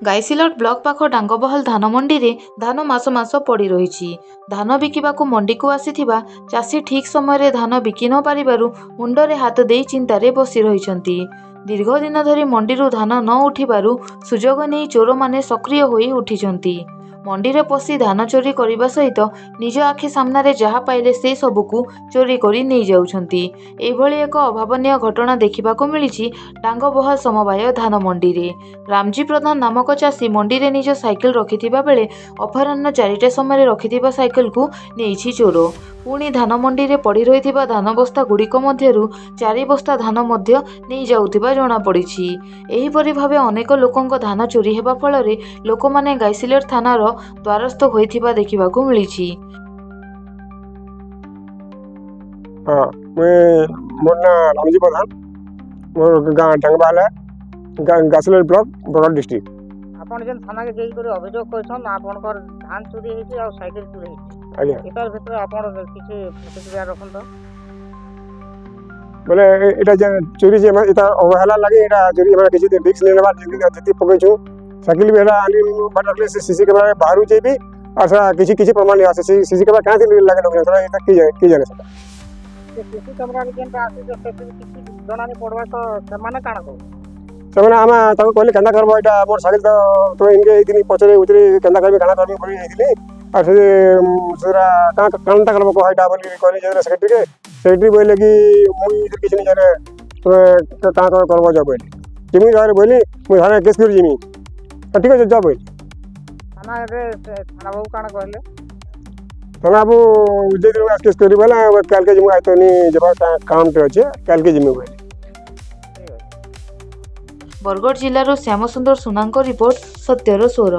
Gaisilat block ପାଖ ଡାଙ୍ଗବହାଲ ଧାନ ମଣ୍ଡିରେ ଧାନ ମାସ ମାସ ପଡ଼ି ରହିଛି। ଧାନ ବିକିବାକୁ ମଣ୍ଡିକୁ ଆସିଥିବା ଚାଷୀ ଠିକ୍ ସମୟରେ ଧାନ ବିକି ନ ପାରିବାରୁ ମୁଣ୍ଡରେ ହାତ ଦେଇ ଚିନ୍ତାରେ ବସି ରହିଛନ୍ତି। ଦୀର୍ଘ ଦିନ ଧରି ମଣ୍ଡିରୁ ଧାନ ନ ଉଠିବାରୁ ସୁଯୋଗ ନେଇ ଚୋରମାନେ ସକ୍ରିୟ ହୋଇ ଉଠିଛନ୍ତି। ମଣ୍ଡିରେ ପଶି ଧାନ ଚୋରି କରିବା ସହିତ ନିଜ ଆଖି ସାମ୍ନାରେ ଯାହା ପାଇଲେ ସେ ସବୁକୁ ଚୋରି କରି ନେଇଯାଉଛନ୍ତି। ଏଭଳି ଏକ ଅଭାବନୀୟ ଘଟଣା ଦେଖିବାକୁ ମିଳିଛି ଡାଙ୍ଗବହାଲ ସମବାୟ ଧାନ ମଣ୍ଡିରେ। ରାମଜୀ ପ୍ରଧାନ ନାମକ ଚାଷୀ ମଣ୍ଡିରେ ନିଜ ସାଇକେଲ ରଖିଥିବା ବେଳେ ଅପରାହ୍ନ 4ଟା ସମୟରେ ରଖିଥିବା ସାଇକେଲକୁ ନେଇଛି ଚୋର। ପୁଣି ଧାନ ମଣ୍ଡିରେ ପଡ଼ି ରହିଥିବା ଧାନ ବସ୍ତା ଗୁଡ଼ିକ ମଧ୍ୟରୁ 4 ବସ୍ତା ଧାନ ମଧ୍ୟ ନେଇଯାଉଥିବା ଜଣାପଡ଼ିଛି। ଏହିପରି ଭାବେ ଅନେକ ଲୋକଙ୍କ ଧାନ ଚୋରି ହେବା ଫଳରେ ଲୋକମାନେ ଗାଇସିଲଟ ଥାନାର ଦ୍ୱାରସ୍ଥ ହୋଇଥିବା ଦେଖିବାକୁ ମିଳିଛି। हाँ मोर ना रामजी प्रधान मोर गाँ डंगबाल है गासिलोट ब्लॉक बरगढ़ डिस्ट्रिक्ट। आपण जेन थाना के जेई करे अभियोग करछन आपनकर धान चोरी हेछि आ साइकिल चोरी हेछि आज्ञा एटार भितर आपण किछि प्रतिक्रिया रखन त बोले एटा जे चोरी जे एटा अवहेला लागे एटा चोरी हमरा किछि रिस्क नै लेबा जति पकै छु साइकिल भी एटा आनी बाटले से सीसी कैमरा बाहरु जेबी और सा किछि किछि प्रमाण आसे सीसी कैमरा काहे लागे लोग थोड़ा एटा की जाने सका सीसी कैमरा के जेन आसी जे किछि जणा नै पड़वा त समान काना को ସେମାନେ ଆମେ ତାକୁ କହିଲେ କେନ୍ତା କରବ ଏଇଟା ମୋର ସାଇକେଲ ତ ଇନକେ ହେଇଥିଲି ପଛରେ ଉତରି କେନ୍ତା କରିବି କାଣା କରିବି ବୋଲି ହେଇଥିଲି ଆଉ ସେଟା କାଣଟା କରବ କହ ଏଇଟା ବୋଲି କହିଲି ଯେ ସେକ୍ରେଟେରୀ ବୋଇଲେ କି ମୁଇଁ କିଛି ନାଇଁ ଜାନେ କାଣା କରବ ଯା ବୋଇଲି ଯେମିତି ଘରେ ବୋଇଲି ମୁଇଁ ଘରେ କେସ୍ କରି ଯିମି ଠିକ୍ ଅଛି ଯା ବୋଇଲି थाना रे थाना बाबू काना कहले थाना बाबू जे दिन केस करी बोला काल के जिमु आइतनी जब काम पे अछि काल के जिमु बोली। बरगढ़ जिल्लार श्यामसुंदर सुनांक रिपोर्ट सत्यर स्वर।